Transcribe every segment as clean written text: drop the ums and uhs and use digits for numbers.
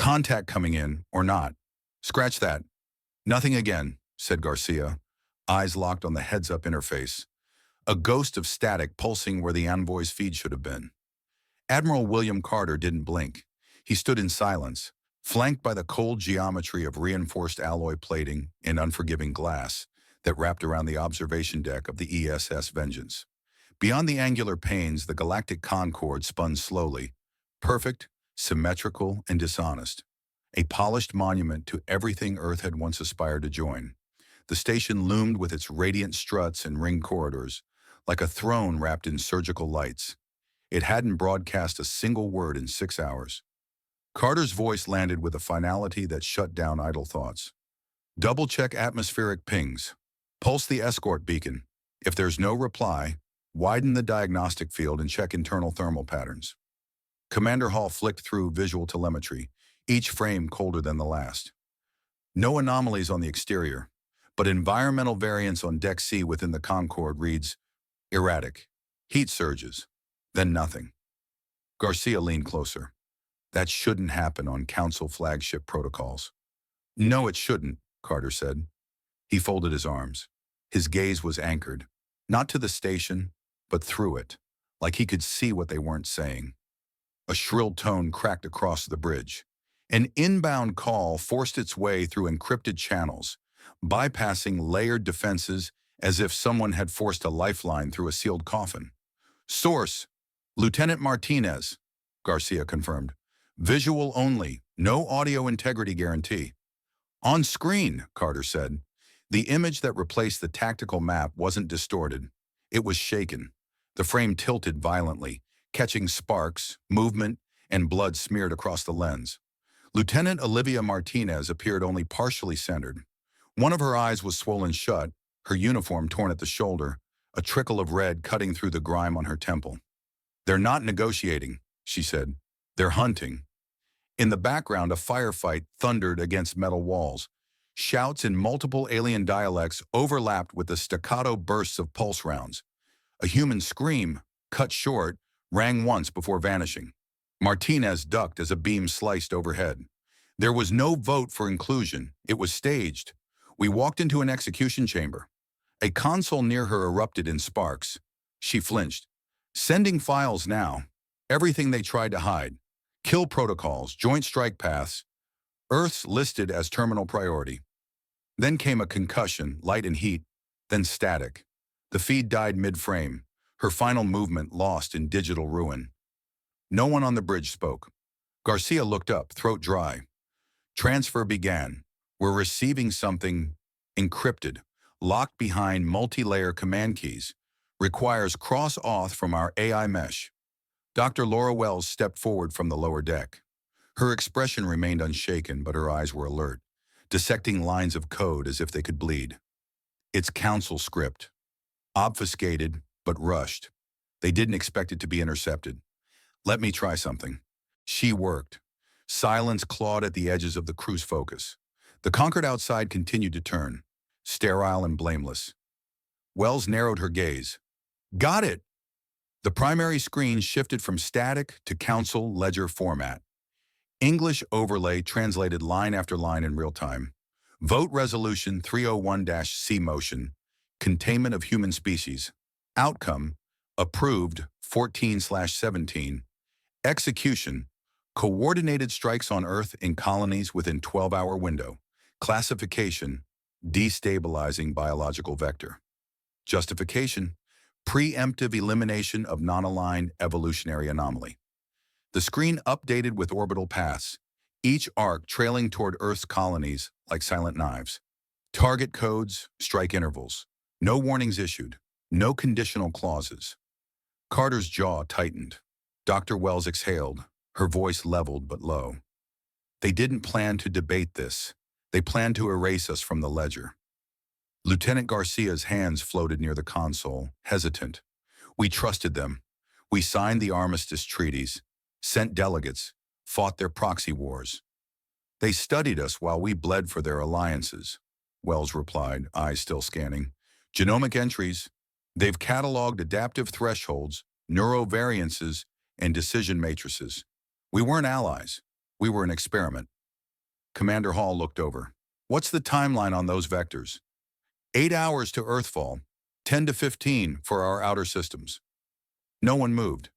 Contact coming in, or not. Scratch that. Nothing again, said Garcia, eyes locked on the heads-up interface. A ghost of static pulsing where the envoy's feed should have been. Admiral William Carter didn't blink. He stood in silence, flanked by the cold geometry of reinforced alloy plating and unforgiving glass that wrapped around the observation deck of the ESS Vengeance. Beyond the angular panes, the galactic concord spun slowly, perfect, symmetrical, and dishonest. A polished monument to everything Earth had once aspired to join. The station loomed with its radiant struts and ring corridors, like a throne wrapped in surgical lights. It hadn't broadcast a single word in 6 hours. Carter's voice landed with a finality that shut down idle thoughts. Double-check atmospheric pings. Pulse the escort beacon. If there's no reply, widen the diagnostic field and check internal thermal patterns. Commander Hall flicked through visual telemetry, each frame colder than the last. No anomalies on the exterior, but environmental variance on Deck C within the Concorde reads erratic, heat surges, then nothing. Garcia leaned closer. That shouldn't happen on Council flagship protocols. No, it shouldn't, Carter said. He folded his arms. His gaze was anchored, not to the station, but through it, like he could see what they weren't saying. A shrill tone cracked across the bridge. An inbound call forced its way through encrypted channels, bypassing layered defenses as if someone had forced a lifeline through a sealed coffin. Source, Lieutenant Martinez, Garcia confirmed. Visual only, no audio integrity guarantee. On screen, Carter said. The image that replaced the tactical map wasn't distorted. It was shaken. The frame tilted violently, catching sparks, movement, and blood smeared across the lens. Lieutenant Olivia Martinez appeared only partially centered. One of her eyes was swollen shut, her uniform torn at the shoulder, a trickle of red cutting through the grime on her temple. They're not negotiating, she said. They're hunting. In the background, a firefight thundered against metal walls. Shouts in multiple alien dialects overlapped with the staccato bursts of pulse rounds. A human scream, cut short, rang once before vanishing. Martinez ducked as a beam sliced overhead. There was no vote for inclusion. It was staged. We walked into an execution chamber. A console near her erupted in sparks. She flinched. Sending files now. Everything they tried to hide. Kill protocols, joint strike paths. Earth's listed as terminal priority. Then came a concussion, light and heat, then static. The feed died mid-frame, her final movement lost in digital ruin. No one on the bridge spoke. Garcia looked up, throat dry. Transfer began. We're receiving something encrypted, locked behind multi-layer command keys. Requires cross-auth from our AI mesh. Dr. Laura Wells stepped forward from the lower deck. Her expression remained unshaken, but her eyes were alert, dissecting lines of code as if they could bleed. It's Council script. Obfuscated, but rushed. They didn't expect it to be intercepted. Let me try something. She worked. Silence clawed at the edges of the crew's focus. The Concord outside continued to turn, sterile and blameless. Wells narrowed her gaze. Got it! The primary screen shifted from static to Council ledger format. English overlay translated line after line in real time. Vote resolution 301-C motion. Containment of human species. Outcome, approved 14/17. Execution, coordinated strikes on Earth in colonies within 12-hour window. Classification, destabilizing biological vector. Justification, preemptive elimination of non-aligned evolutionary anomaly. The screen updated with orbital paths, each arc trailing toward Earth's colonies like silent knives. Target codes, strike intervals. No warnings issued, no conditional clauses. Carter's jaw tightened. Dr. Wells exhaled, her voice leveled but low. They didn't plan to debate this. They planned to erase us from the ledger. Lieutenant Garcia's hands floated near the console, hesitant. We trusted them. We signed the armistice treaties, sent delegates, fought their proxy wars. They studied us while we bled for their alliances, Wells replied, eyes still scanning. Genomic entries. They've cataloged adaptive thresholds, neurovariances, and decision matrices. We weren't allies. We were an experiment. Commander Hall looked over. What's the timeline on those vectors? 8 hours to Earthfall, 10 to 15 for our outer systems. No one moved.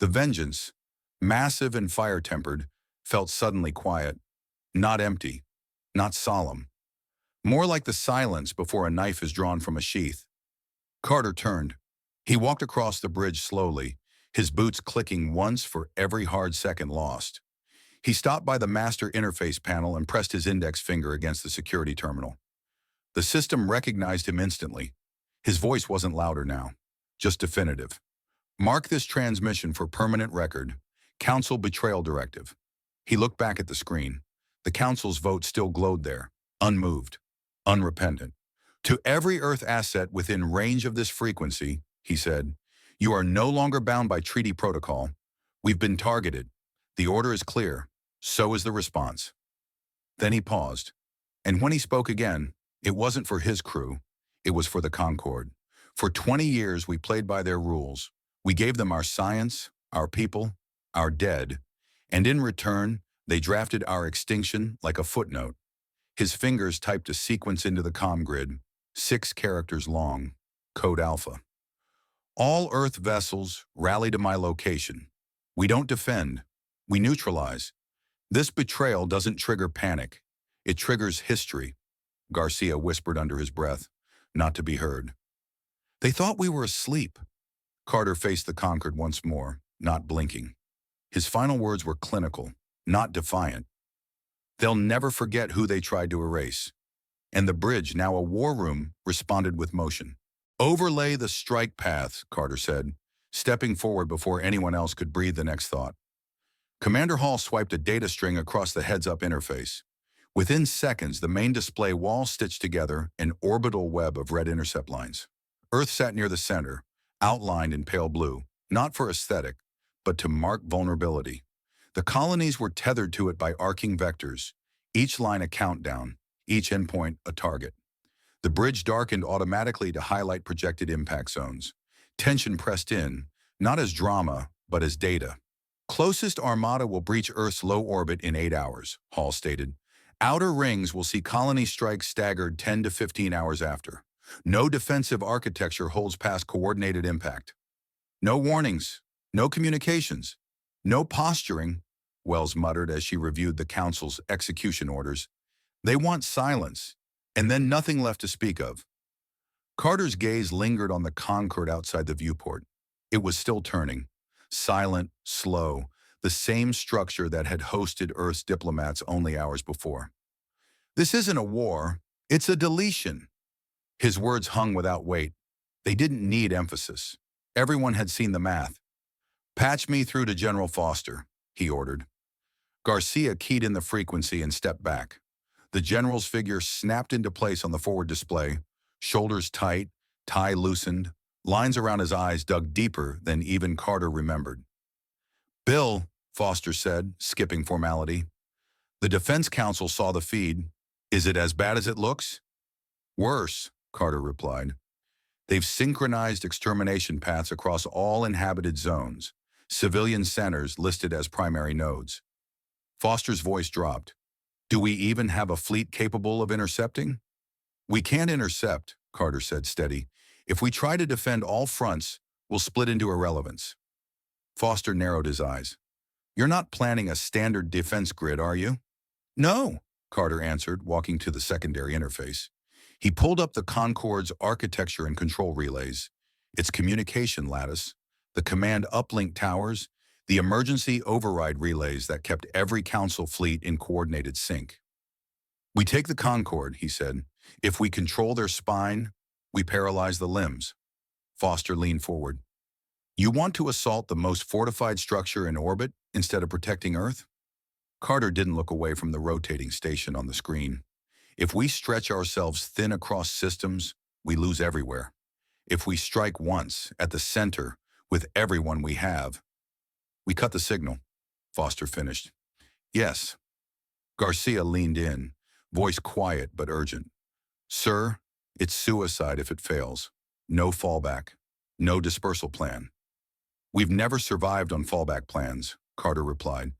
The Vengeance, massive and fire-tempered, felt suddenly quiet, not empty, not solemn. More like the silence before a knife is drawn from a sheath. Carter turned. He walked across the bridge slowly, his boots clicking once for every hard second lost. He stopped by the master interface panel and pressed his index finger against the security terminal. The system recognized him instantly. His voice wasn't louder now, just definitive. Mark this transmission for permanent record. Council betrayal directive. He looked back at the screen. The Council's vote still glowed there, unmoved, unrepentant. To every Earth asset within range of this frequency, he said, you are no longer bound by treaty protocol. We've been targeted. The order is clear. So is the response. Then he paused. And when he spoke again, it wasn't for his crew. It was for the Concord. For 20 years, we played by their rules. We gave them our science, our people, our dead. And in return, they drafted our extinction like a footnote. His fingers typed a sequence into the comm grid, 6 characters long, code alpha. All Earth vessels rally to my location. We don't defend. We neutralize. This betrayal doesn't trigger panic. It triggers history, Garcia whispered under his breath, not to be heard. They thought we were asleep. Carter faced the Concord once more, not blinking. His final words were clinical, not defiant. They'll never forget who they tried to erase. And the bridge, now a war room, responded with motion. Overlay the strike paths, Carter said, stepping forward before anyone else could breathe the next thought. Commander Hall swiped a data string across the heads-up interface. Within seconds, the main display wall stitched together an orbital web of red intercept lines. Earth sat near the center, outlined in pale blue, not for aesthetic, but to mark vulnerability. The colonies were tethered to it by arcing vectors, each line a countdown, each endpoint a target. The bridge darkened automatically to highlight projected impact zones. Tension pressed in, not as drama, but as data. Closest armada will breach Earth's low orbit in 8 hours, Hall stated. Outer rings will see colony strikes staggered 10 to 15 hours after. No defensive architecture holds past coordinated impact. No warnings, no communications, no posturing, Wells muttered as she reviewed the Council's execution orders. They want silence, and then nothing left to speak of. Carter's gaze lingered on the Concord outside the viewport. It was still turning, silent, slow, the same structure that had hosted Earth's diplomats only hours before. This isn't a war, it's a deletion. His words hung without weight. They didn't need emphasis. Everyone had seen the math. Patch me through to General Foster, he ordered. Garcia keyed in the frequency and stepped back. The general's figure snapped into place on the forward display, shoulders tight, tie loosened, lines around his eyes dug deeper than even Carter remembered. Bill, Foster said, skipping formality. The Defense Council saw the feed. Is it as bad as it looks? Worse, Carter replied. They've synchronized extermination paths across all inhabited zones, civilian centers listed as primary nodes. Foster's voice dropped. Do we even have a fleet capable of intercepting? We can't intercept, Carter said steady. If we try to defend all fronts, we'll split into irrelevance. Foster narrowed his eyes. You're not planning a standard defense grid, are you? No, Carter answered, walking to the secondary interface. He pulled up the Concord's architecture and control relays, its communication lattice, the command uplink towers, the emergency override relays that kept every Council fleet in coordinated sync. We take the Concord, he said. If we control their spine, we paralyze the limbs. Foster leaned forward. You want to assault the most fortified structure in orbit instead of protecting Earth? Carter didn't look away from the rotating station on the screen. If we stretch ourselves thin across systems, we lose everywhere. If we strike once, at the center, with everyone we have, we cut the signal, Foster finished. Yes. Garcia leaned in, voice quiet but urgent. Sir, it's suicide if it fails. No fallback. No dispersal plan. We've never survived on fallback plans, Carter replied.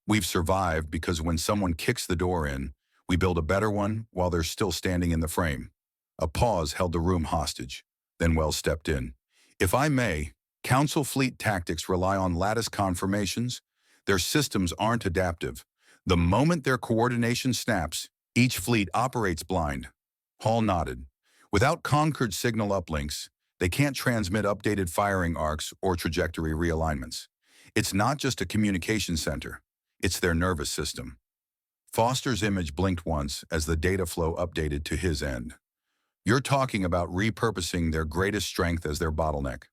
We've survived because when someone kicks the door in, We build a better one while they're still standing in the frame. A pause held the room hostage. Then Wells stepped in. If I may, Council fleet tactics rely on lattice conformations. Their systems aren't adaptive. The moment their coordination snaps, each fleet operates blind. Hall nodded. Without Concord signal uplinks, they can't transmit updated firing arcs or trajectory realignments. It's not just a communication center. It's their nervous system. Foster's image blinked once as the data flow updated to his end. You're talking about repurposing their greatest strength as their bottleneck.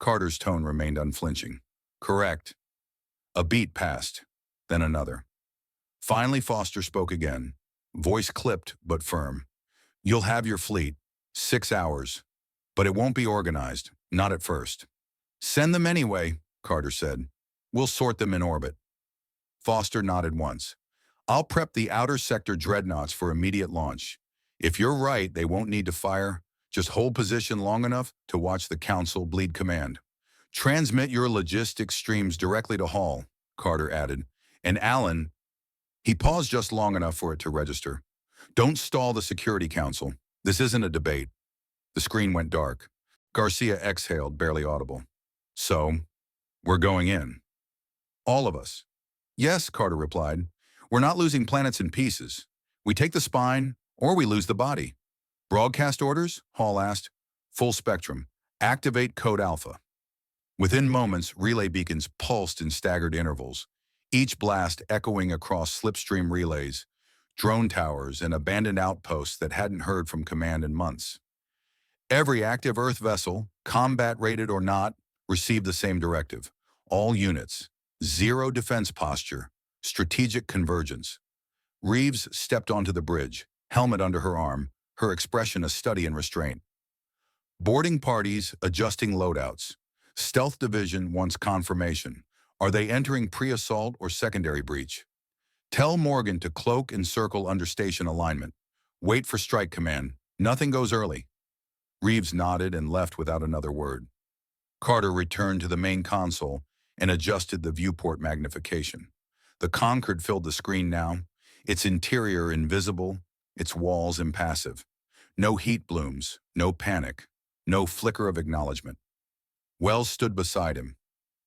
Carter's tone remained unflinching. Correct. A beat passed, then another. Finally, Foster spoke again, voice clipped but firm. You'll have your fleet, 6 hours, but it won't be organized, not at first. Send them anyway, Carter said. We'll sort them in orbit. Foster nodded once. I'll prep the outer sector dreadnoughts for immediate launch. If you're right, they won't need to fire. Just hold position long enough to watch the Council bleed command. Transmit your logistics streams directly to Hall, Carter added. And Allen, he paused just long enough for it to register. Don't stall the Security Council. This isn't a debate. The screen went dark. Garcia exhaled, barely audible. So, we're going in. All of us. Yes, Carter replied. We're not losing planets in pieces. We take the spine, or we lose the body. Broadcast orders? Hall asked. Full spectrum. Activate Code Alpha. Within moments, relay beacons pulsed in staggered intervals, each blast echoing across slipstream relays, drone towers, and abandoned outposts that hadn't heard from command in months. Every active Earth vessel, combat-rated or not, received the same directive. All units. Zero defense posture. Strategic convergence. Reeves stepped onto the bridge, helmet under her arm, her expression a study in restraint. Boarding parties adjusting loadouts. Stealth division wants confirmation. Are they entering pre-assault or secondary breach? Tell Morgan to cloak and circle under station alignment. Wait for strike command. Nothing goes early. Reeves nodded and left without another word. Carter returned to the main console and adjusted the viewport magnification. The Concord filled the screen now, its interior invisible, its walls impassive. No heat blooms, no panic, no flicker of acknowledgement. Wells stood beside him.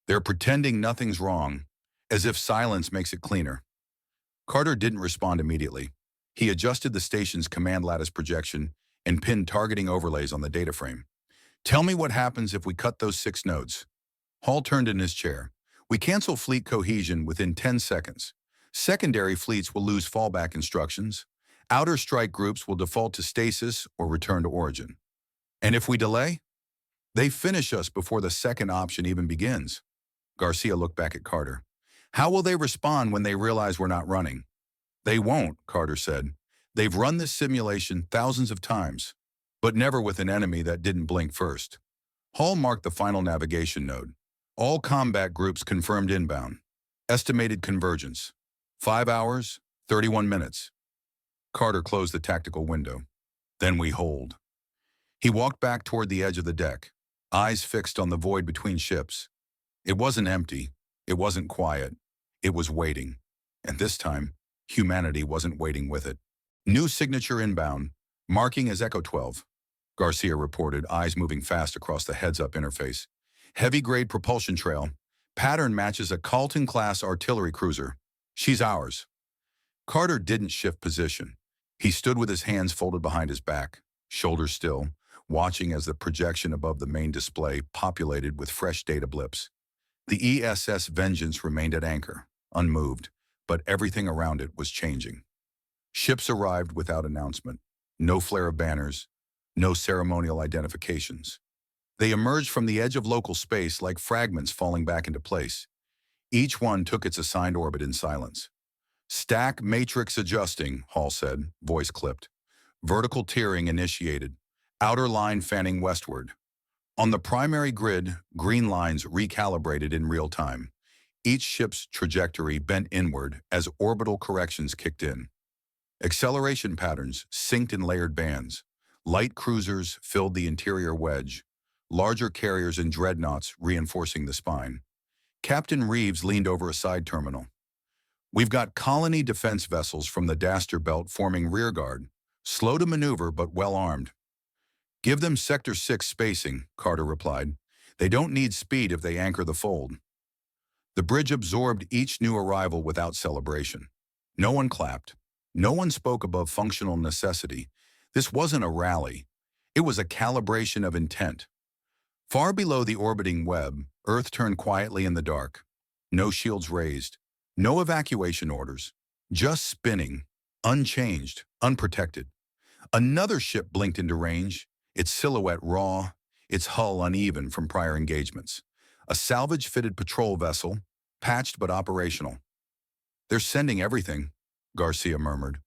They're pretending nothing's wrong, as if silence makes it cleaner. Carter didn't respond immediately. He adjusted the station's command lattice projection and pinned targeting overlays on the data frame. Tell me what happens if we cut those 6 nodes. Hall turned in his chair. We cancel fleet cohesion within 10 seconds. Secondary fleets will lose fallback instructions. Outer strike groups will default to stasis or return to origin. And if we delay? They finish us before the second option even begins. Garcia looked back at Carter. How will they respond when they realize we're not running? They won't, Carter said. They've run this simulation thousands of times, but never with an enemy that didn't blink first. Hall marked the final navigation node. All combat groups confirmed inbound. Estimated convergence. 5 hours, 31 minutes. Carter closed the tactical window. Then we hold. He walked back toward the edge of the deck, eyes fixed on the void between ships. It wasn't empty. It wasn't quiet. It was waiting. And this time, humanity wasn't waiting with it. New signature inbound, marking as Echo 12. Garcia reported, eyes moving fast across the heads-up interface. Heavy-grade propulsion trail. Pattern matches a Carlton-class artillery cruiser. She's ours. Carter didn't shift position. He stood with his hands folded behind his back, shoulders still, watching as the projection above the main display populated with fresh data blips. The ESS Vengeance remained at anchor, unmoved, but everything around it was changing. Ships arrived without announcement. No flare of banners, no ceremonial identifications. They emerged from the edge of local space like fragments falling back into place. Each one took its assigned orbit in silence. Stack matrix adjusting, Hall said, voice clipped. Vertical tiering initiated. Outer line fanning westward. On the primary grid, green lines recalibrated in real time. Each ship's trajectory bent inward as orbital corrections kicked in. Acceleration patterns synced in layered bands. Light cruisers filled the interior wedge. Larger carriers and dreadnoughts reinforcing the spine. Captain Reeves leaned over a side terminal. We've got colony defense vessels from the Daster Belt forming rearguard, slow to maneuver but well armed. Give them Sector 6 spacing, Carter replied. They don't need speed if they anchor the fold. The bridge absorbed each new arrival without celebration. No one clapped. No one spoke above functional necessity. This wasn't a rally. It was a calibration of intent. Far below the orbiting web, Earth turned quietly in the dark. No shields raised. No evacuation orders. Just spinning, unchanged, unprotected. Another ship blinked into range, its silhouette raw, its hull uneven from prior engagements. A salvage-fitted patrol vessel, patched but operational. They're sending everything, Garcia murmured.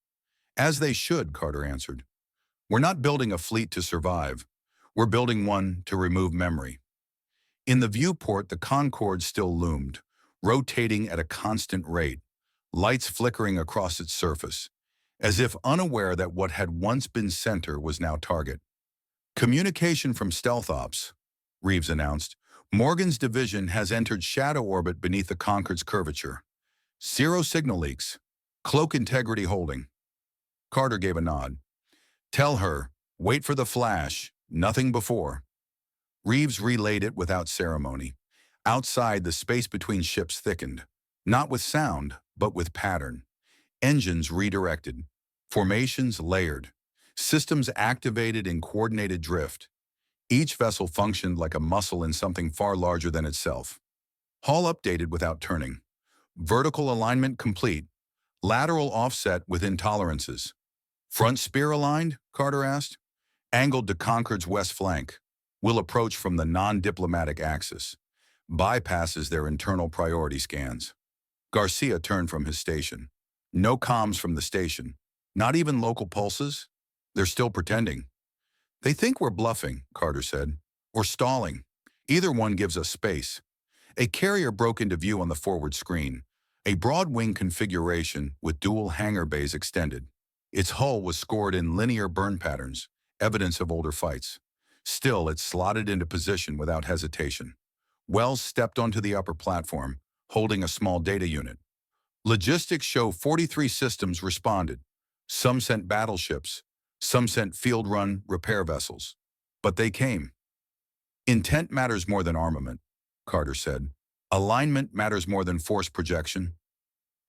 As they should, Carter answered. We're not building a fleet to survive. We're building one to remove memory. In the viewport, the Concord still loomed, rotating at a constant rate, lights flickering across its surface, as if unaware that what had once been center was now target. Communication from Stealth Ops, Reeves announced. Morgan's division has entered shadow orbit beneath the Concord's curvature. 0 signal leaks. Cloak integrity holding. Carter gave a nod. Tell her, wait for the flash, nothing before. Reeves relayed it without ceremony. Outside, the space between ships thickened, not with sound, but with pattern. Engines redirected, formations layered, systems activated in coordinated drift. Each vessel functioned like a muscle in something far larger than itself. Hull updated without turning. Vertical alignment complete. Lateral offset within tolerances. Front spear aligned? Carter asked. Angled to Concord's west flank. Will approach from the non-diplomatic axis. Bypasses their internal priority scans. Garcia turned from his station. No comms from the station. Not even local pulses? They're still pretending. They think we're bluffing, Carter said. Or stalling. Either one gives us space. A carrier broke into view on the forward screen. A broad wing configuration with dual hangar bays extended. Its hull was scored in linear burn patterns, evidence of older fights. Still, it slotted into position without hesitation. Wells stepped onto the upper platform, holding a small data unit. Logistics show 43 systems responded. Some sent battleships, some sent field-run repair vessels. But they came. Intent matters more than armament, Carter said. Alignment matters more than force projection.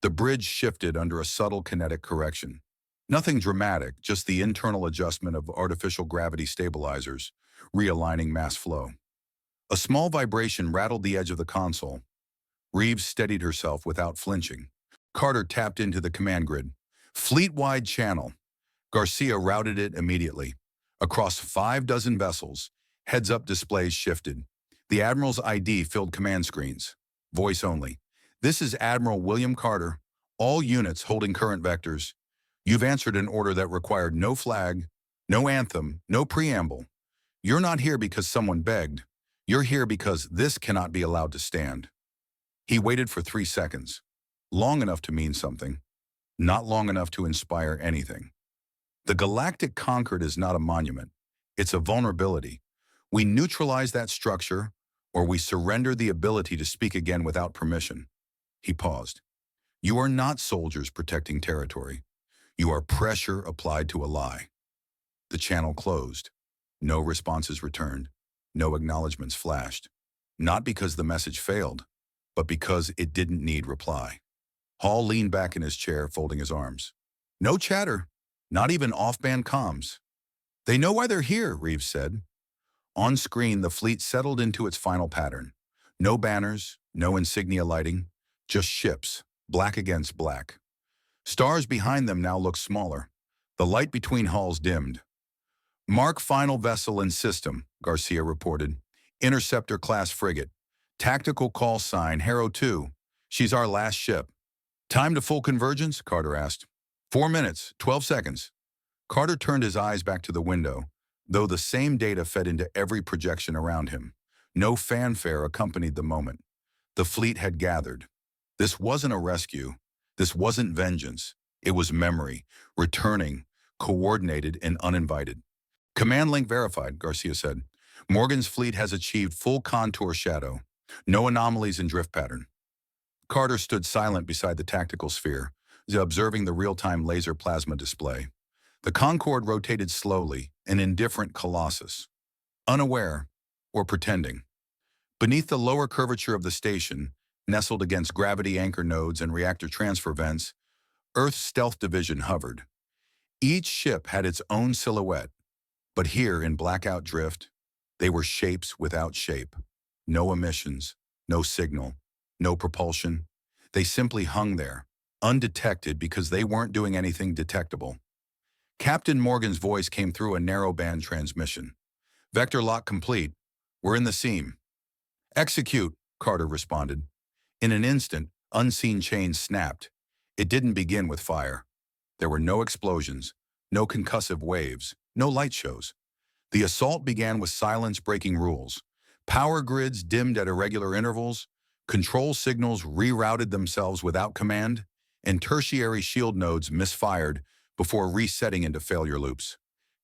The bridge shifted under a subtle kinetic correction. Nothing dramatic, just the internal adjustment of artificial gravity stabilizers, realigning mass flow. A small vibration rattled the edge of the console. Reeves steadied herself without flinching. Carter tapped into the command grid. Fleet-wide channel. Garcia routed it immediately. Across 6 vessels, heads-up displays shifted. The Admiral's ID filled command screens. Voice only. This is Admiral William Carter. All units holding current vectors. You've answered an order that required no flag, no anthem, no preamble. You're not here because someone begged. You're here because this cannot be allowed to stand. He waited for 3 seconds. Long enough to mean something. Not long enough to inspire anything. The Galactic Concord is not a monument. It's a vulnerability. We neutralize that structure, or we surrender the ability to speak again without permission. He paused. You are not soldiers protecting territory. You are pressure applied to a lie. The channel closed. No responses returned. No acknowledgments flashed. Not because the message failed, but because it didn't need reply. Hall leaned back in his chair, folding his arms. No chatter, not even off-band comms. They know why they're here, Reeves said. On screen, the fleet settled into its final pattern. No banners, no insignia lighting, just ships, black against black. Stars behind them now looked smaller. The light between hulls dimmed. Mark final vessel and system, Garcia reported. Interceptor-class frigate. Tactical call sign, Harrow 2. She's our last ship. Time to full convergence? Carter asked. 4 minutes, 12 seconds. Carter turned his eyes back to the window, though the same data fed into every projection around him. No fanfare accompanied the moment. The fleet had gathered. This wasn't a rescue. This wasn't vengeance. It was memory, returning, coordinated, and uninvited. Command link verified, Garcia said. Morgan's fleet has achieved full contour shadow. No anomalies in drift pattern. Carter stood silent beside the tactical sphere, observing the real-time laser plasma display. The Concord rotated slowly, an indifferent colossus, unaware or pretending. Beneath the lower curvature of the station, nestled against gravity anchor nodes and reactor transfer vents, Earth's stealth division hovered. Each ship had its own silhouette, but here in blackout drift, they were shapes without shape. No emissions, no signal, no propulsion. They simply hung there, undetected because they weren't doing anything detectable. Captain Morgan's voice came through a narrowband transmission. "Vector lock complete. We're in the seam." "Execute," Carter responded. In an instant, unseen chains snapped. It didn't begin with fire. There were no explosions, no concussive waves, no light shows. The assault began with silence breaking rules. Power grids dimmed at irregular intervals, control signals rerouted themselves without command, and tertiary shield nodes misfired before resetting into failure loops.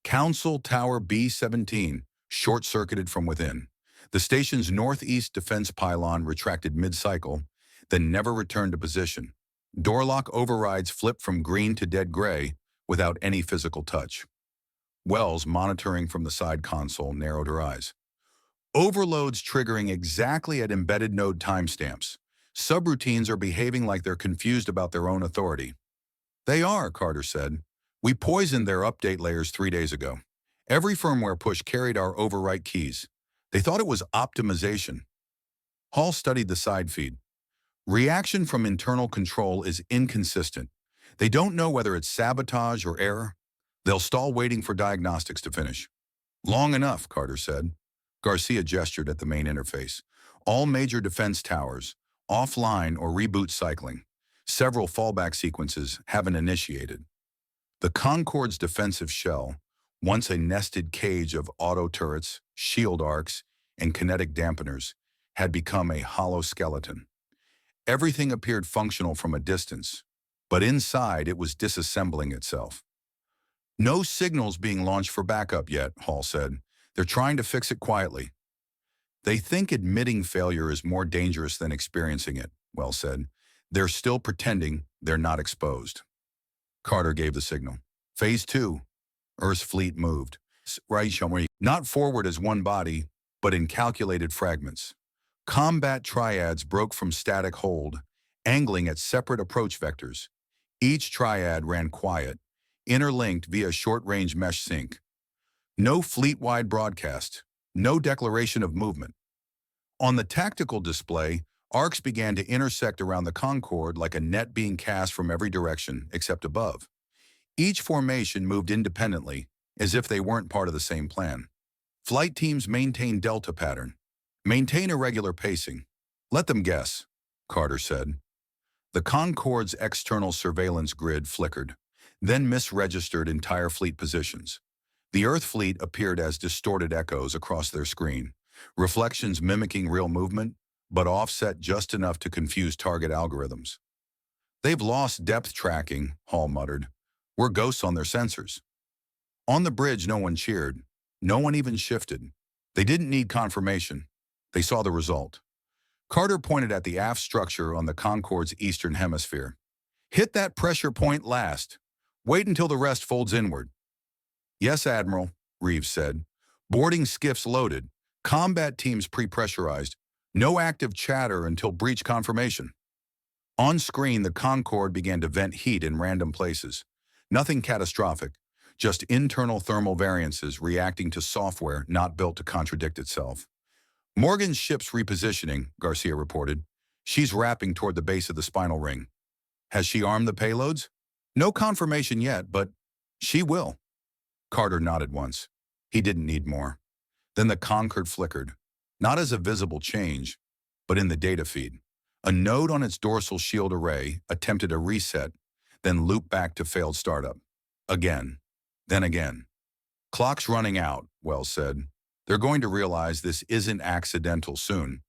Council Tower B-17 short-circuited from within. The station's northeast defense pylon retracted mid-cycle, then never returned to position. Door lock overrides flipped from green to dead gray without any physical touch. Wells, monitoring from the side console, narrowed her eyes. Overloads triggering exactly at embedded node timestamps. Subroutines are behaving like they're confused about their own authority. "They are," Carter said. "We poisoned their update layers 3 days ago. Every firmware push carried our overwrite keys. They thought it was optimization." Hall studied the side feed. Reaction from internal control is inconsistent. They don't know whether it's sabotage or error. They'll stall waiting for diagnostics to finish. "Long enough," Carter said. Garcia gestured at the main interface. "All major defense towers, offline or reboot cycling. Several fallback sequences haven't initiated." The Concord's defensive shell, once a nested cage of auto turrets, shield arcs, and kinetic dampeners, had become a hollow skeleton. Everything appeared functional from a distance, but inside it was disassembling itself. "No signals being launched for backup yet," Hall said. "They're trying to fix it quietly." "They think admitting failure is more dangerous than experiencing it," Wells said. "They're still pretending they're not exposed." Carter gave the signal. "Phase 2. Earth's fleet moved. Not forward as one body, but in calculated fragments. Combat triads broke from static hold, angling at separate approach vectors. Each triad ran quiet, interlinked via short-range mesh sync. No fleet-wide broadcast, no declaration of movement. On the tactical display, arcs began to intersect around the Concord like a net being cast from every direction except above. Each formation moved independently, as if they weren't part of the same plan. Flight teams maintained delta pattern. Maintain irregular pacing. Let them guess, Carter said. The Concord's external surveillance grid flickered, then misregistered entire fleet positions. The Earth fleet appeared as distorted echoes across their screen, reflections mimicking real movement, but offset just enough to confuse target algorithms. "They've lost depth tracking," Hall muttered. "We're ghosts on their sensors." On the bridge, no one cheered. No one even shifted. They didn't need confirmation. They saw the result. Carter pointed at the aft structure on the Concord's eastern hemisphere. "Hit that pressure point last. Wait until the rest folds inward." "Yes, Admiral," Reeves said. "Boarding skiffs loaded. Combat teams pre-pressurized. No active chatter until breach confirmation." On screen, the Concorde began to vent heat in random places. Nothing catastrophic, just internal thermal variances reacting to software not built to contradict itself. "Morgan's ship's repositioning," Garcia reported. "She's wrapping toward the base of the spinal ring." "Has she armed the payloads?" "No confirmation yet, but she will." Carter nodded once. He didn't need more. Then the Concord flickered, not as a visible change, but in the data feed. A node on its dorsal shield array attempted a reset, then looped back to failed startup. Again, then again. "Clock's running out," Wells said. "They're going to realize this isn't accidental soon."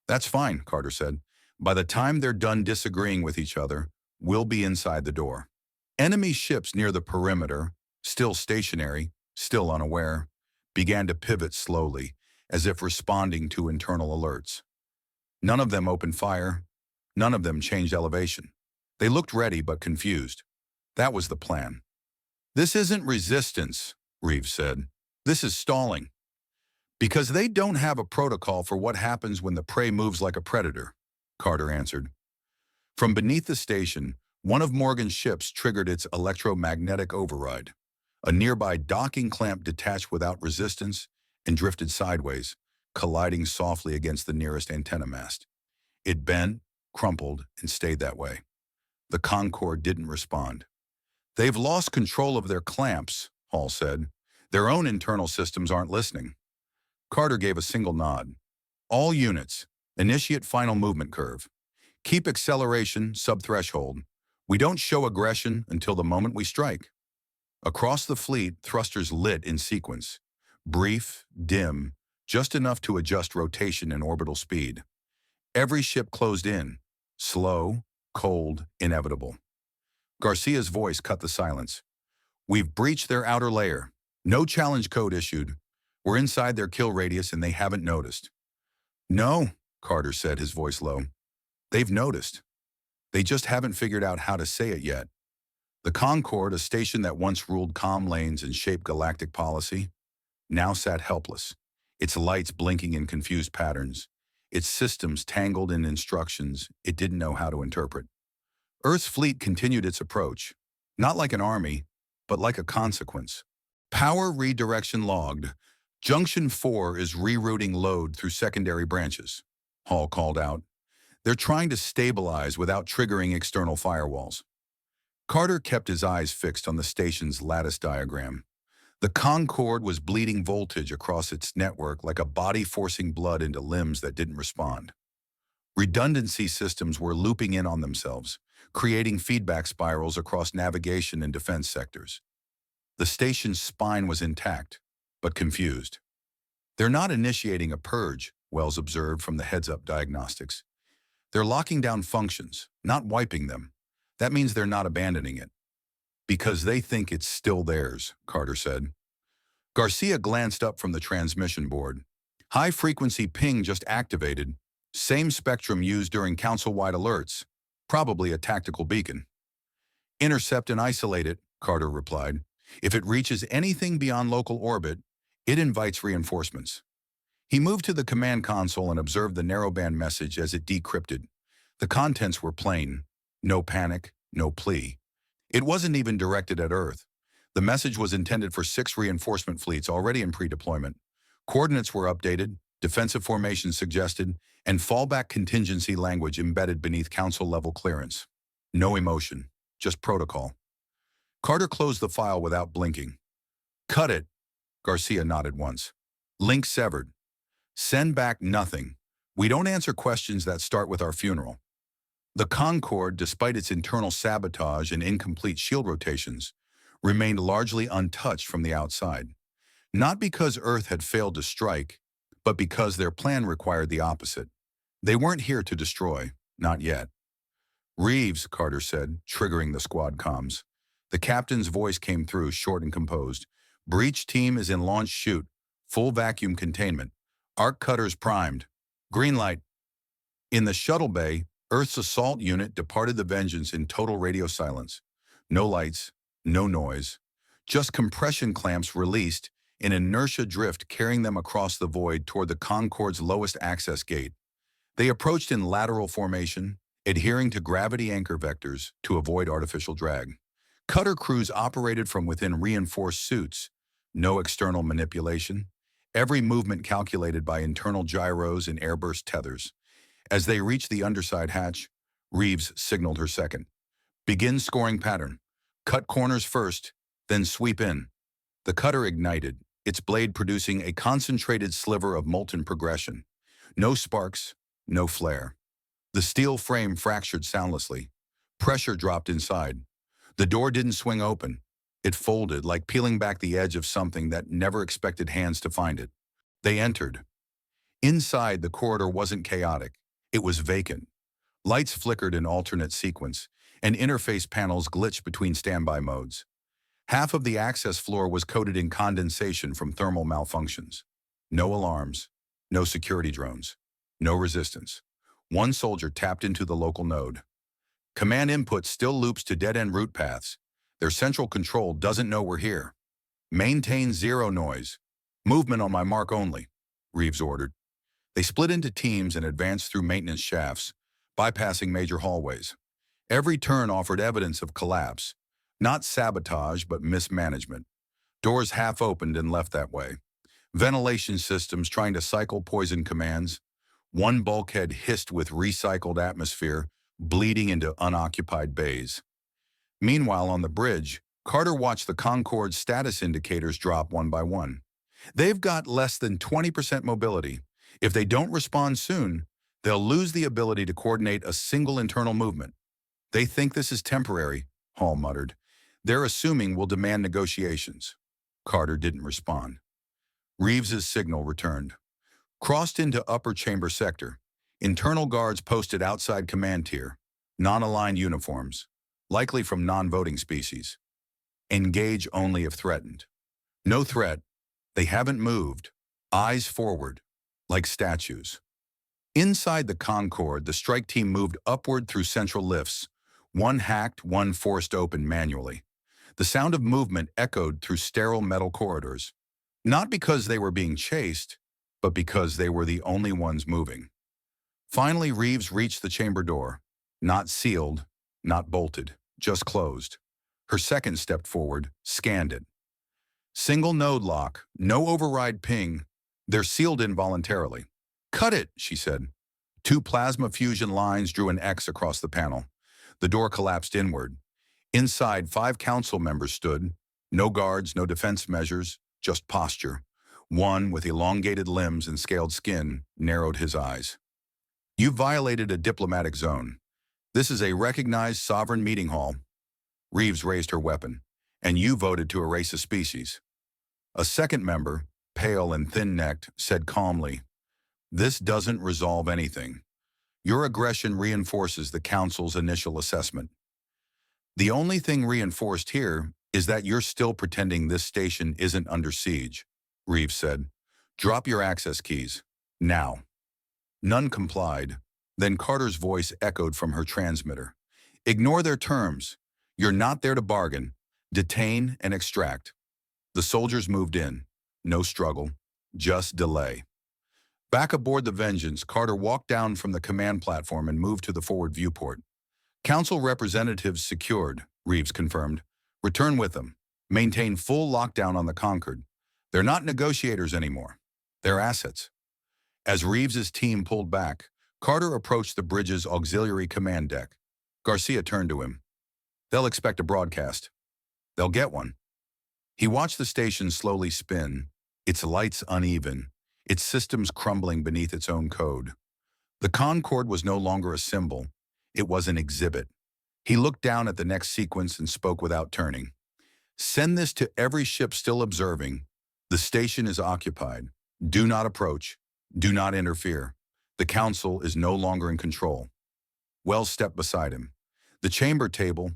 "That's fine," Carter said. "By the time they're done disagreeing with each other, we'll be inside the door." Enemy ships near the perimeter, still stationary, still unaware, began to pivot slowly, as if responding to internal alerts. None of them opened fire. None of them changed elevation. They looked ready but confused. That was the plan. "This isn't resistance," Reeves said. "This is stalling." "Because they don't have a protocol for what happens when the prey moves like a predator," Carter answered. From beneath the station, one of Morgan's ships triggered its electromagnetic override. A nearby docking clamp detached without resistance and drifted sideways, colliding softly against the nearest antenna mast. It bent, crumpled, and stayed that way. The Concord didn't respond. "They've lost control of their clamps," Hall said. "Their own internal systems aren't listening." Carter gave a single nod. "All units, initiate final movement curve. Keep acceleration sub-threshold. We don't show aggression until the moment we strike." Across the fleet, thrusters lit in sequence. Brief, dim, just enough to adjust rotation and orbital speed. Every ship closed in, slow, cold, inevitable. Garcia's voice cut the silence. "We've breached their outer layer. No challenge code issued. We're inside their kill radius and they haven't noticed." "No," Carter said, his voice low. "They've noticed. They just haven't figured out how to say it yet." The Concord, a station that once ruled comm lanes and shaped galactic policy, now sat helpless, its lights blinking in confused patterns, its systems tangled in instructions it didn't know how to interpret. Earth's fleet continued its approach, not like an army, but like a consequence. "Power redirection logged. Junction 4 is rerouting load through secondary branches," Hall called out. "They're trying to stabilize without triggering external firewalls." Carter kept his eyes fixed on the station's lattice diagram. The Concord was bleeding voltage across its network like a body forcing blood into limbs that didn't respond. Redundancy systems were looping in on themselves, creating feedback spirals across navigation and defense sectors. The station's spine was intact, but confused. "They're not initiating a purge," Wells observed from the heads-up diagnostics. "They're locking down functions, not wiping them. That means they're not abandoning it." "Because they think it's still theirs," Carter said. Garcia glanced up from the transmission board. "High-frequency ping just activated. Same spectrum used during council-wide alerts. Probably a tactical beacon." "Intercept and isolate it," Carter replied. "If it reaches anything beyond local orbit, it invites reinforcements." He moved to the command console and observed the narrowband message as it decrypted. The contents were plain. No panic, no plea. It wasn't even directed at Earth. The message was intended for 6 reinforcement fleets already in pre-deployment. Coordinates were updated, defensive formations suggested, and fallback contingency language embedded beneath council-level clearance. No emotion, just protocol. Carter closed the file without blinking. "Cut it," Garcia nodded once. "Link severed. Send back nothing. We don't answer questions that start with our funeral." The Concord, despite its internal sabotage and incomplete shield rotations, remained largely untouched from the outside. Not because Earth had failed to strike, but because their plan required the opposite. They weren't here to destroy, not yet. "Reeves," Carter said, triggering the squad comms. The captain's voice came through, short and composed. "Breach team is in launch chute. Full vacuum containment. Arc cutters primed. Green light." In the shuttle bay, Earth's assault unit departed the Vengeance in total radio silence. No lights, no noise. Just compression clamps released, an inertia drift carrying them across the void toward the Concord's lowest access gate. They approached in lateral formation, adhering to gravity anchor vectors to avoid artificial drag. Cutter crews operated from within reinforced suits. No external manipulation. Every movement calculated by internal gyros and airburst tethers. As they reached the underside hatch, Reeves signaled her second. "Begin scoring pattern. Cut corners first, then sweep in." The cutter ignited, its blade producing a concentrated sliver of molten progression. No sparks, no flare. The steel frame fractured soundlessly. Pressure dropped inside. The door didn't swing open. It folded, like peeling back the edge of something that never expected hands to find it. They entered. Inside, the corridor wasn't chaotic. It was vacant. Lights flickered in alternate sequence, and interface panels glitched between standby modes. Half of the access floor was coated in condensation from thermal malfunctions. No alarms, no security drones, no resistance. One soldier tapped into the local node. Command input still loops to dead-end route paths. Their central control doesn't know we're here. Maintain zero noise. Movement on my mark only, Reeves ordered. They split into teams and advanced through maintenance shafts, bypassing major hallways. Every turn offered evidence of collapse. Not sabotage, but mismanagement. Doors half opened and left that way. Ventilation systems trying to cycle poison commands. One bulkhead hissed with recycled atmosphere, bleeding into unoccupied bays. Meanwhile, on the bridge, Carter watched the Concord's status indicators drop one by one. They've got less than 20% mobility. If they don't respond soon, they'll lose the ability to coordinate a single internal movement. They think this is temporary, Hall muttered. They're assuming we'll demand negotiations. Carter didn't respond. Reeves's signal returned. Crossed into upper chamber sector. Internal guards posted outside command tier. Non-aligned uniforms. Likely from non-voting species. Engage only if threatened. No threat. They haven't moved. Eyes forward. Like statues. Inside the Concord, the strike team moved upward through central lifts. One hacked, one forced open manually. The sound of movement echoed through sterile metal corridors. Not because they were being chased, but because they were the only ones moving. Finally, Reeves reached the chamber door. Not sealed, not bolted, just closed. Her second stepped forward, scanned it. Single node lock, no override ping. They're sealed involuntarily. Cut it, she said. Two plasma fusion lines drew an X across the panel. The door collapsed inward. Inside, 5 council members stood. No guards, no defense measures, just posture. One, with elongated limbs and scaled skin, narrowed his eyes. You violated a diplomatic zone. This is a recognized sovereign meeting hall. Reeves raised her weapon. And you voted to erase a species. A second member, pale and thin-necked, said calmly, "This doesn't resolve anything. Your aggression reinforces the council's initial assessment. The only thing reinforced here is that you're still pretending this station isn't under siege," Reeves said. "Drop your access keys. Now." None complied. Then Carter's voice echoed from her transmitter. "Ignore their terms. You're not there to bargain. Detain and extract." The soldiers moved in. No struggle, just delay. Back aboard the Vengeance, Carter walked down from the command platform and moved to the forward viewport. "Council representatives secured," Reeves confirmed. "Return with them. Maintain full lockdown on the Concord. They're not negotiators anymore. They're assets." As Reeves's team pulled back, Carter approached the bridge's auxiliary command deck. Garcia turned to him. "They'll expect a broadcast. They'll get one." He watched the station slowly spin, its lights uneven, its systems crumbling beneath its own code. The Concord was no longer a symbol. It was an exhibit. He looked down at the next sequence and spoke without turning. "Send this to every ship still observing. The station is occupied. Do not approach. Do not interfere. The Council is no longer in control." Wells stepped beside him. "The chamber table.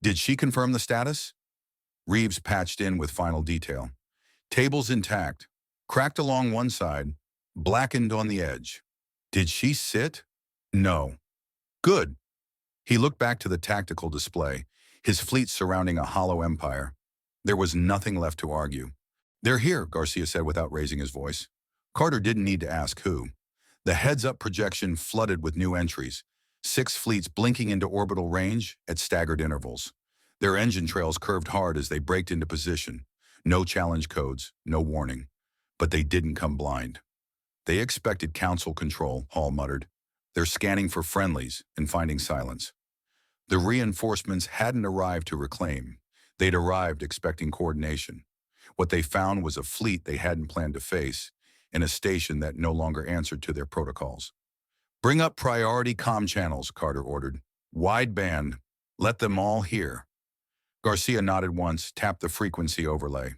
Did she confirm the status?" Reeves patched in with final detail. "Table's intact. Cracked along one side. Blackened on the edge. Did she sit?" "No." "Good." He looked back to the tactical display, his fleet surrounding a hollow empire. There was nothing left to argue. "They're here," Garcia said without raising his voice. Carter didn't need to ask who. The heads-up projection flooded with new entries, 6 fleets blinking into orbital range at staggered intervals. Their engine trails curved hard as they braked into position. No challenge codes, no warning. But they didn't come blind. "They expected Council control," Hall muttered. "They're scanning for friendlies and finding silence." The reinforcements hadn't arrived to reclaim. They'd arrived expecting coordination. What they found was a fleet they hadn't planned to face, and a station that no longer answered to their protocols. "Bring up priority comm channels," Carter ordered. "Wideband. Let them all hear." Garcia nodded once, tapped the frequency overlay.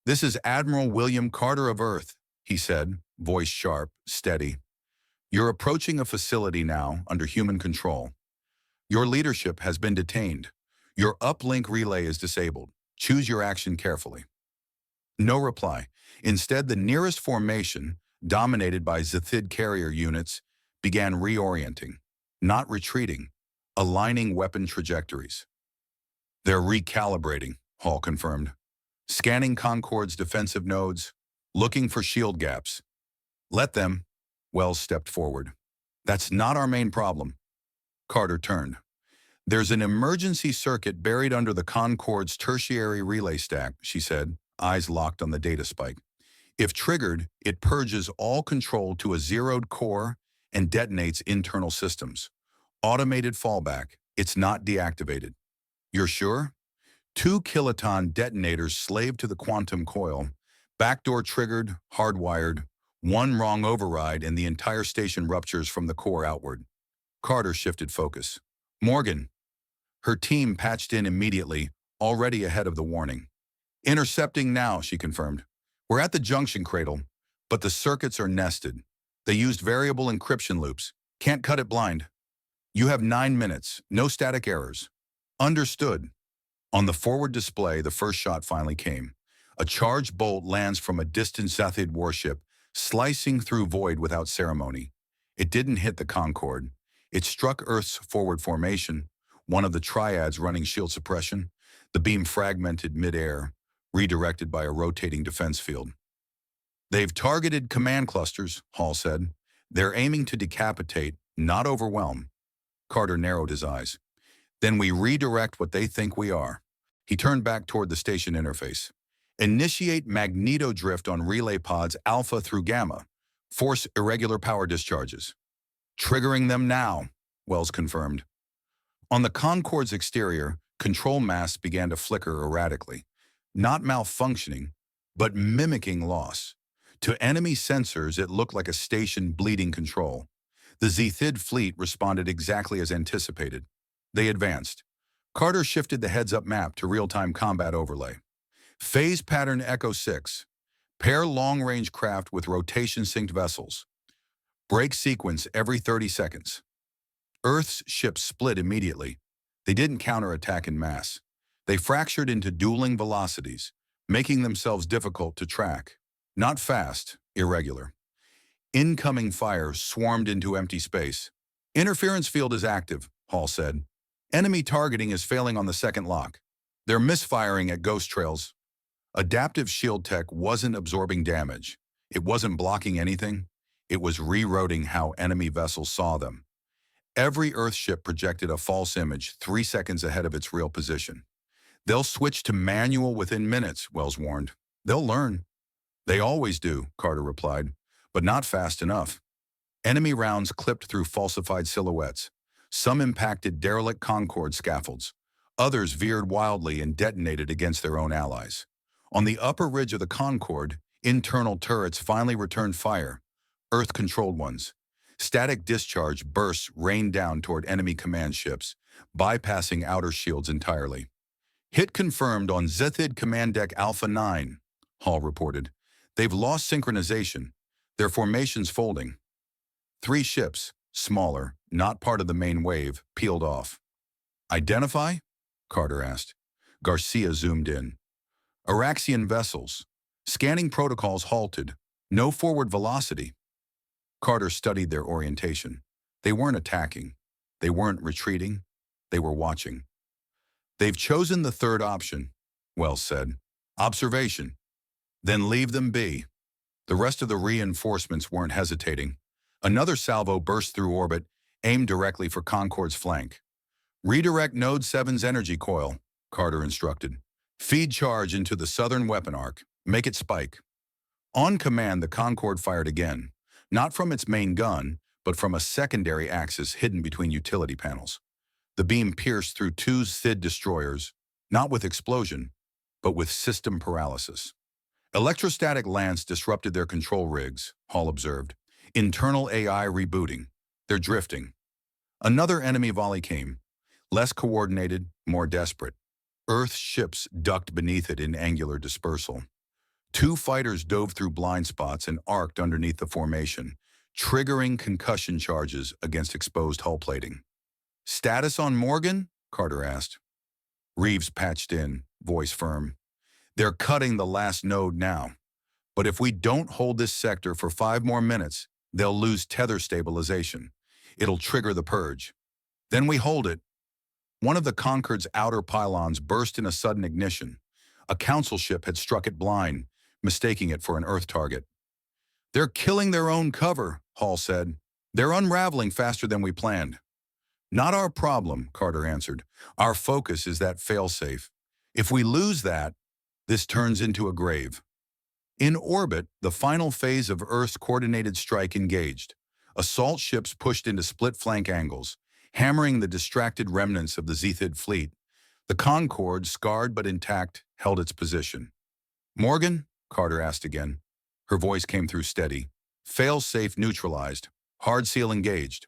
"This is Admiral William Carter of Earth," he said, voice sharp, steady. "You're approaching a facility now under human control. Your leadership has been detained. Your uplink relay is disabled. Choose your action carefully." No reply. Instead, the nearest formation, dominated by Zethid carrier units, began reorienting, not retreating, aligning weapon trajectories. They're recalibrating, Hall confirmed. Scanning Concord's defensive nodes, looking for shield gaps. Let them, Wells stepped forward. That's not our main problem. Carter turned. There's an emergency circuit buried under the Concord's tertiary relay stack, she said, eyes locked on the data spike. If triggered, it purges all control to a zeroed core and detonates internal systems. Automated fallback. It's not deactivated. You're sure? 2 kiloton detonators slaved to the quantum coil. Backdoor triggered, hardwired. One wrong override and the entire station ruptures from the core outward. Carter shifted focus. Morgan. Her team patched in immediately, already ahead of the warning. Intercepting now, she confirmed. We're at the junction cradle, but the circuits are nested. They used variable encryption loops. Can't cut it blind. You have 9 minutes, no static errors. Understood. On the forward display, the first shot finally came. A charged bolt lands from a distant Zethid warship, slicing through void without ceremony. It didn't hit the Concord. It struck Earth's forward formation, one of the triads running shield suppression. The beam fragmented mid-air, redirected by a rotating defense field. They've targeted command clusters, Hall said. They're aiming to decapitate, not overwhelm. Carter narrowed his eyes. Then we redirect what they think we are. He turned back toward the station interface. Initiate magnetodrift on relay pods alpha through gamma. Force irregular power discharges. Triggering them now, Wells confirmed. On the Concord's exterior, control masts began to flicker erratically. Not malfunctioning, but mimicking loss. To enemy sensors, it looked like a station bleeding control. The Zethid fleet responded exactly as anticipated. They advanced. Carter shifted the heads-up map to real-time combat overlay. Phase pattern Echo 6. Pair long-range craft with rotation-synced vessels. Break sequence every 30 seconds. Earth's ships split immediately. They didn't counterattack en masse. They fractured into dueling velocities, making themselves difficult to track. Not fast, irregular. Incoming fire swarmed into empty space. Interference field is active, Hall said. Enemy targeting is failing on the second lock. They're misfiring at ghost trails. Adaptive shield tech wasn't absorbing damage. It wasn't blocking anything. It was rerouting how enemy vessels saw them. Every Earth ship projected a false image 3 seconds ahead of its real position. They'll switch to manual within minutes, Wells warned. They'll learn. They always do, Carter replied, but not fast enough. Enemy rounds clipped through falsified silhouettes. Some impacted derelict Concord scaffolds. Others veered wildly and detonated against their own allies. On the upper ridge of the Concord, internal turrets finally returned fire, Earth-controlled ones. Static discharge bursts rained down toward enemy command ships, bypassing outer shields entirely. Hit confirmed on Zethid Command Deck Alpha 9, Hall reported. They've lost synchronization. Their formation's folding. 3 ships, smaller, not part of the main wave, peeled off. Identify? Carter asked. Garcia zoomed in. Araxian vessels. Scanning protocols halted. No forward velocity. Carter studied their orientation. They weren't attacking. They weren't retreating. They were watching. They've chosen the third option, Wells said. Observation. Then leave them be. The rest of the reinforcements weren't hesitating. Another salvo burst through orbit, aimed directly for Concord's flank. Redirect Node 7's energy coil, Carter instructed. Feed charge into the southern weapon arc. Make it spike. On command, the Concord fired again, not from its main gun, but from a secondary axis hidden between utility panels. The beam pierced through 2 Zethid destroyers, not with explosion, but with system paralysis. Electrostatic lance disrupted their control rigs, Hall observed. Internal AI rebooting. They're drifting. Another enemy volley came, less coordinated, more desperate. Earth's ships ducked beneath it in angular dispersal. 2 fighters dove through blind spots and arced underneath the formation, triggering concussion charges against exposed hull plating. Status on Morgan? Carter asked. Reeves patched in, voice firm. They're cutting the last node now. But if we don't hold this sector for 5 more minutes, They'll lose tether stabilization. It'll trigger the purge. Then we hold it. One of the Concord's outer pylons burst in a sudden ignition. A council ship had struck it blind, mistaking it for an Earth target. "They're killing their own cover," Hall said. "They're unraveling faster than we planned." "Not our problem," Carter answered. "Our focus is that failsafe. If we lose that, this turns into a grave." In orbit, the final phase of Earth's coordinated strike engaged. Assault ships pushed into split-flank angles, hammering the distracted remnants of the Zethid fleet. The Concord, scarred but intact, held its position. "Morgan?" Carter asked again. Her voice came through steady. "Fail-safe neutralized. Hard seal engaged."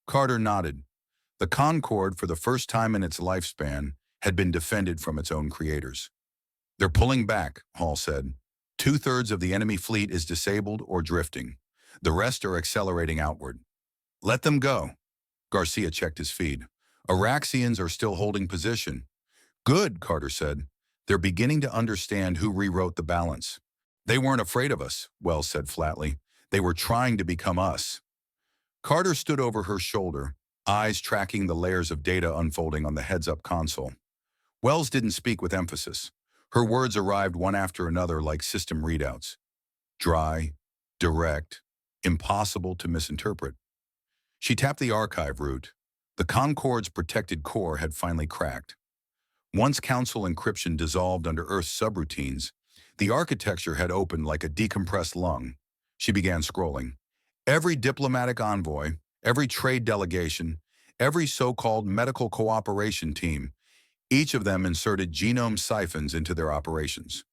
Carter nodded. The Concord, for the first time in its lifespan, had been defended from its own creators. "They're pulling back," Hall said. "Two-thirds of the enemy fleet is disabled or drifting. The rest are accelerating outward." "Let them go." Garcia checked his feed. "Araxians are still holding position." "Good," Carter said. "They're beginning to understand who rewrote the balance." "They weren't afraid of us," Wells said flatly. "They were trying to become us." Carter stood over her shoulder, eyes tracking the layers of data unfolding on the heads-up console. Wells didn't speak with emphasis. Her words arrived one after another like system readouts. Dry, direct, impossible to misinterpret. She tapped the archive route. The Concord's protected core had finally cracked. Once Council encryption dissolved under Earth's subroutines, the architecture had opened like a decompressed lung. She began scrolling. Every diplomatic envoy, every trade delegation, every so-called medical cooperation team, each of them inserted genome siphons into their operations.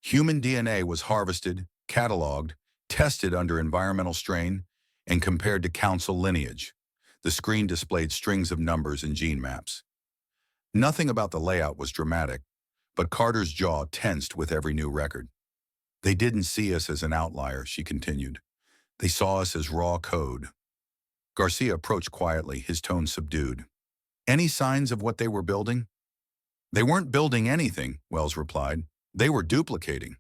Human DNA was harvested, cataloged, tested under environmental strain, and compared to Council lineage. The screen displayed strings of numbers and gene maps. Nothing about the layout was dramatic, but Carter's jaw tensed with every new record. "They didn't see us as an outlier," she continued. "They saw us as raw code." Garcia approached quietly, his tone subdued. "Any signs of what they were building?" "They weren't building anything," Wells replied. "They were duplicating.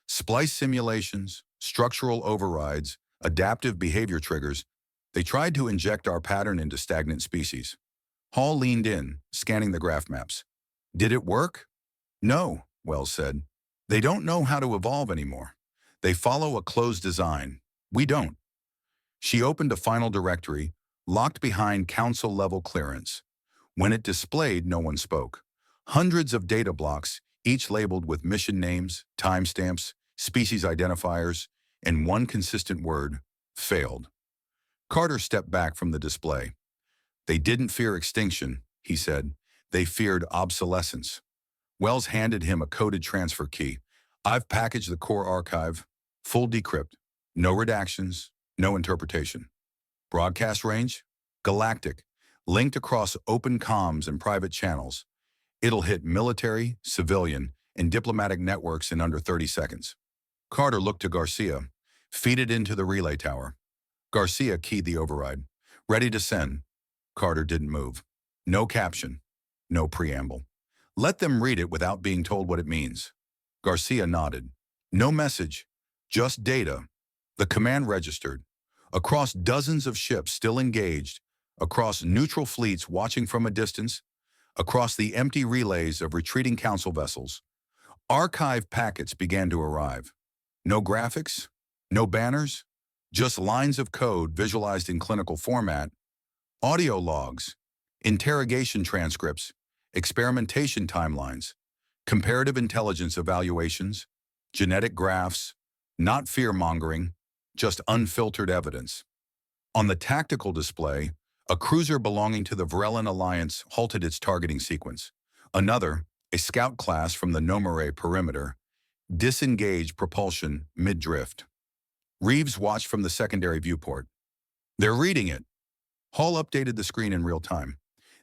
Splice simulations, structural overrides, adaptive behavior triggers. They tried to inject our pattern into stagnant species." Hall leaned in, scanning the graph maps. "Did it work?" "No," Wells said. "They don't know how to evolve anymore. They follow a closed design. We don't." She opened a final directory, locked behind Council-level clearance. When it displayed, no one spoke. Hundreds of data blocks, each labeled with mission names, timestamps, species identifiers, and one consistent word: failed. Carter stepped back from the display. "They didn't fear extinction," he said. "They feared obsolescence." Wells handed him a coded transfer key. "I've packaged the core archive. Full decrypt. No redactions, no interpretation. Broadcast range? Galactic. Linked across open comms and private channels. It'll hit military, civilian, and diplomatic networks in under 30 seconds." Carter looked to Garcia. "Feed it into the relay tower." Garcia keyed the override. "Ready to send." Carter didn't move. No caption. No preamble. "Let them read it without being told what it means." Garcia nodded. "No message. Just data." The command registered. Across dozens of ships still engaged, across neutral fleets watching from a distance, across the empty relays of retreating Council vessels, archive packets began to arrive. No graphics, no banners, just lines of code visualized in clinical format, audio logs, interrogation transcripts, experimentation timelines, comparative intelligence evaluations, genetic graphs, not fear-mongering, just unfiltered evidence. On the tactical display, a cruiser belonging to the Varellan Alliance halted its targeting sequence. Another, a scout class from the Nomore perimeter, disengaged propulsion mid-drift. Reeves watched from the secondary viewport. "They're reading it." Hall updated the screen in real time.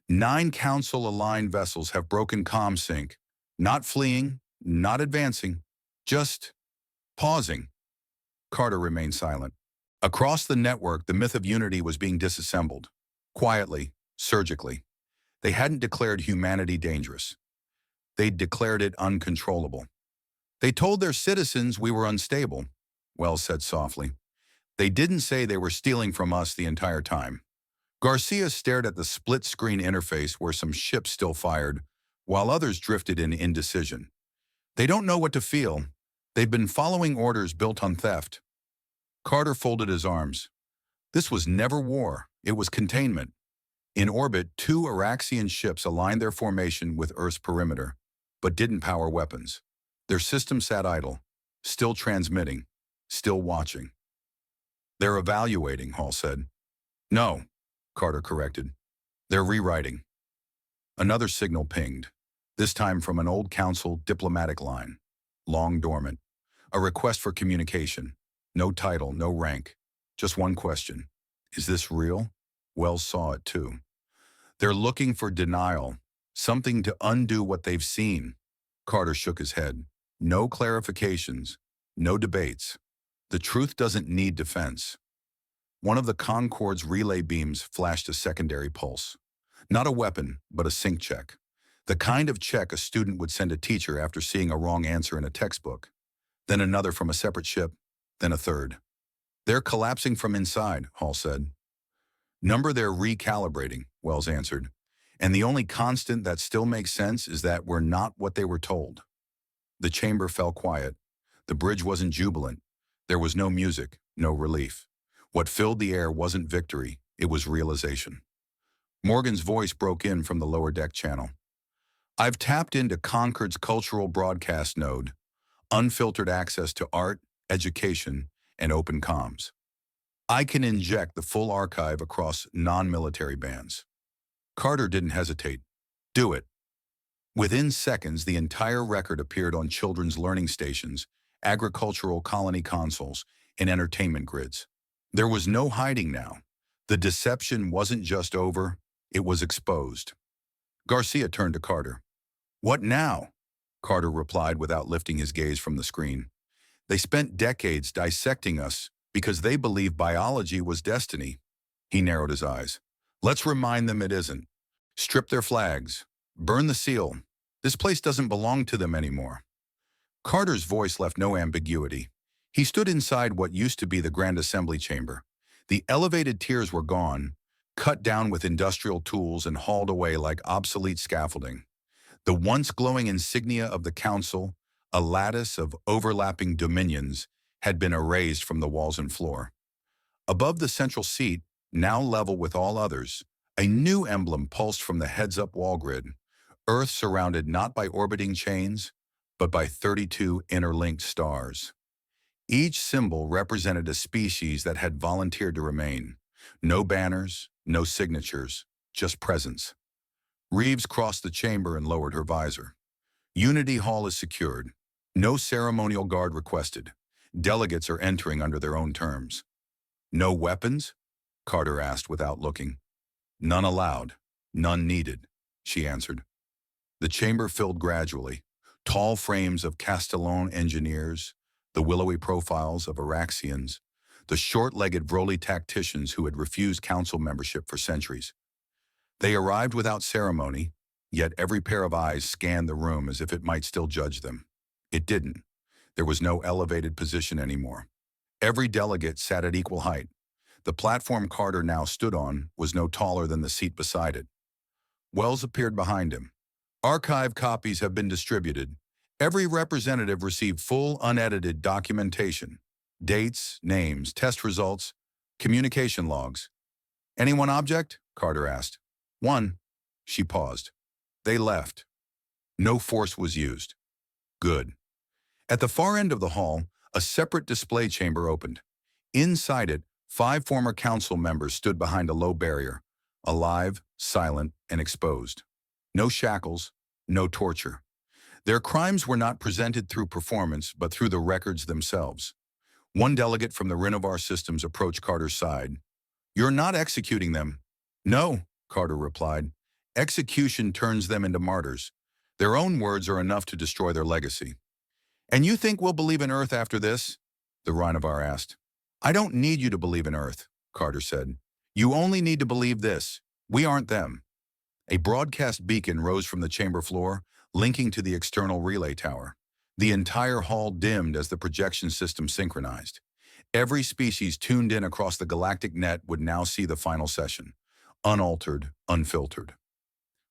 9 Council-aligned vessels have broken comm sync. Not fleeing, not advancing, just pausing. Carter remained silent. Across the network, the myth of unity was being disassembled. Quietly, surgically. They hadn't declared humanity dangerous. They'd declared it uncontrollable. "They told their citizens we were unstable," Wells said softly. They didn't say they were stealing from us the entire time. Garcia stared at the split-screen interface where some ships still fired, while others drifted in indecision. They don't know what to feel. They've been following orders built on theft. Carter folded his arms. This was never war. It was containment. In orbit, 2 Araxian ships aligned their formation with Earth's perimeter, but didn't power weapons. Their system sat idle, still transmitting, still watching. They're evaluating, Hall said. No, Carter corrected. They're rewriting. Another signal pinged, this time from an old council diplomatic line, long dormant. A request for communication. No title, no rank. Just one question. Is this real? Wells saw it too. They're looking for denial, something to undo what they've seen. Carter shook his head. No clarifications, no debates. The truth doesn't need defense. One of the Concord's relay beams flashed a secondary pulse. Not a weapon, but a sync check. The kind of check a student would send a teacher after seeing a wrong answer in a textbook. Then another from a separate ship, then a third. They're collapsing from inside, Hall said. Number they're recalibrating, Wells answered. And the only constant that still makes sense is that we're not what they were told. The chamber fell quiet. The bridge wasn't jubilant. There was no music, no relief. What filled the air wasn't victory, it was realization. Morgan's voice broke in from the lower deck channel. I've tapped into Concord's cultural broadcast node, unfiltered access to art, education, and open comms. I can inject the full archive across non-military bands. Carter didn't hesitate. Do it. Within seconds, the entire record appeared on children's learning stations, agricultural colony consoles, and entertainment grids. There was no hiding now. The deception wasn't just over, it was exposed. Garcia turned to Carter. What now? Carter replied without lifting his gaze from the screen. They spent decades dissecting us because they believed biology was destiny. He narrowed his eyes. Let's remind them it isn't. Strip their flags. Burn the seal. This place doesn't belong to them anymore. Carter's voice left no ambiguity. He stood inside what used to be the Grand Assembly Chamber. The elevated tiers were gone, cut down with industrial tools and hauled away like obsolete scaffolding. The once glowing insignia of the Council, a lattice of overlapping dominions, had been erased from the walls and floor. Above the central seat, now level with all others, a new emblem pulsed from the heads-up wall grid, Earth surrounded not by orbiting chains, but by 32 interlinked stars. Each symbol represented a species that had volunteered to remain. No banners, no signatures, just presence. Reeves crossed the chamber and lowered her visor. Unity Hall is secured. No ceremonial guard requested. Delegates are entering under their own terms. No weapons? Carter asked without looking. None allowed. None needed, she answered. The chamber filled gradually. Tall frames of Castellone engineers, the willowy profiles of Araxians, the short-legged Broly tacticians who had refused council membership for centuries. They arrived without ceremony, yet every pair of eyes scanned the room as if it might still judge them. It didn't. There was no elevated position anymore. Every delegate sat at equal height. The platform Carter now stood on was no taller than the seat beside it. Wells appeared behind him. Archive copies have been distributed. Every representative received full, unedited documentation. Dates, names, test results, communication logs. Anyone object? Carter asked. One. She paused. They left. No force was used. Good. At the far end of the hall, a separate display chamber opened. Inside it, 5 former council members stood behind a low barrier, alive, silent, and exposed. No shackles, no torture. Their crimes were not presented through performance, but through the records themselves. One delegate from the Renovar systems approached Carter's side. You're not executing them. No, Carter replied. Execution turns them into martyrs. Their own words are enough to destroy their legacy. And you think we'll believe in Earth after this? The Renovar asked. I don't need you to believe in Earth, Carter said. You only need to believe this. We aren't them. A broadcast beacon rose from the chamber floor, linking to the external relay tower. The entire hall dimmed as the projection system synchronized. Every species tuned in across the galactic net would now see the final session, unaltered, unfiltered.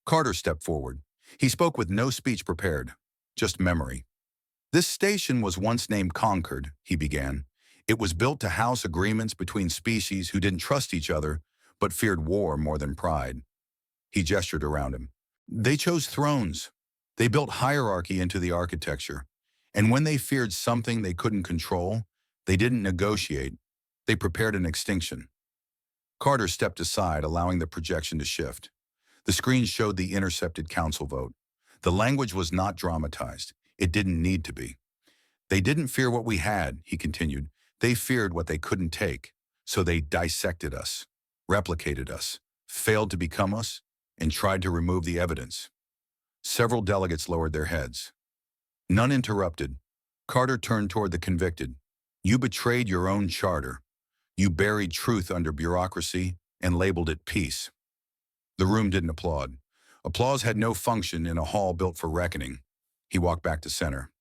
Carter stepped forward. He spoke with no speech prepared, just memory. This station was once named Concord, he began. It was built to house agreements between species who didn't trust each other, but feared war more than pride. He gestured around him. They chose thrones. They built hierarchy into the architecture. And when they feared something they couldn't control, they didn't negotiate. They prepared an extinction. Carter stepped aside, allowing the projection to shift. The screen showed the intercepted council vote. The language was not dramatized. It didn't need to be. They didn't fear what we had, he continued. They feared what they couldn't take. So they dissected us, replicated us, failed to become us, and tried to remove the evidence. Several delegates lowered their heads. None interrupted. Carter turned toward the convicted. You betrayed your own charter. You buried truth under bureaucracy and labeled it peace. The room didn't applaud. Applause had no function in a hall built for reckoning. He walked back to center.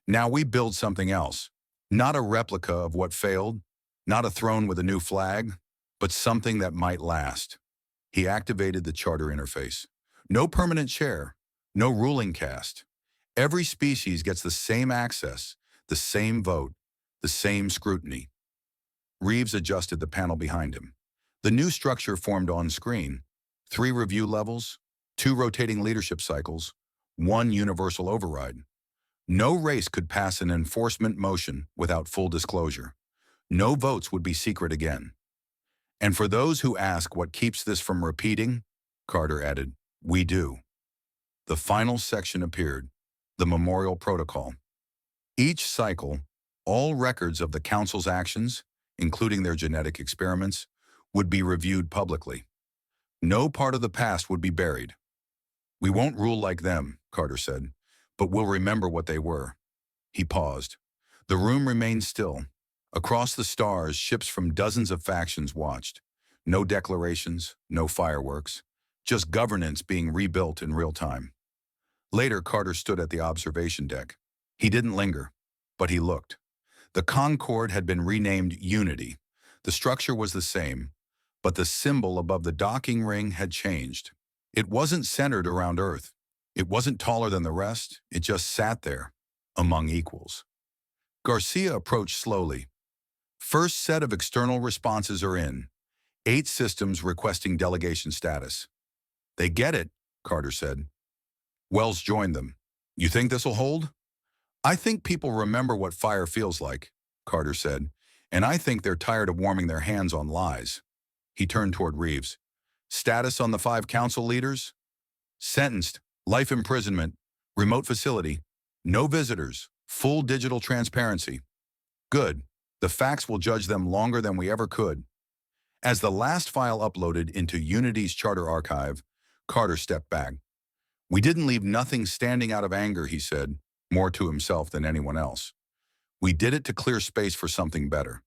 Now we build something else. Not a replica of what failed, not a throne with a new flag, but something that might last. He activated the charter interface. No permanent chair, no ruling caste. Every species gets the same access, the same vote, the same scrutiny. Reeves adjusted the panel behind him. The new structure formed on screen. 3 review levels, 2 rotating leadership cycles, 1 universal override. No race could pass an enforcement motion without full disclosure. No votes would be secret again. And for those who ask what keeps this from repeating, Carter added, we do. The final section appeared, the memorial protocol. Each cycle, all records of the Council's actions, including their genetic experiments, would be reviewed publicly. No part of the past would be buried. We won't rule like them, Carter said, but we'll remember what they were. He paused. The room remained still. Across the stars, ships from dozens of factions watched. No declarations, no fireworks, just governance being rebuilt in real time. Later, Carter stood at the observation deck. He didn't linger, but he looked. The Concord had been renamed Unity. The structure was the same, but the symbol above the docking ring had changed. It wasn't centered around Earth. It wasn't taller than the rest. It just sat there, among equals. Garcia approached slowly. First set of external responses are in. 8 systems requesting delegation status. They get it, Carter said. Wells joined them. You think this'll hold? I think people remember what fire feels like, Carter said, and I think they're tired of warming their hands on lies. He turned toward Reeves. Status on the 5 council leaders? Sentenced, life imprisonment, remote facility, no visitors, full digital transparency. Good. The facts will judge them longer than we ever could. As the last file uploaded into Unity's charter archive, Carter stepped back. We didn't leave nothing standing out of anger, he said, more to himself than anyone else. We did it to clear space for something better.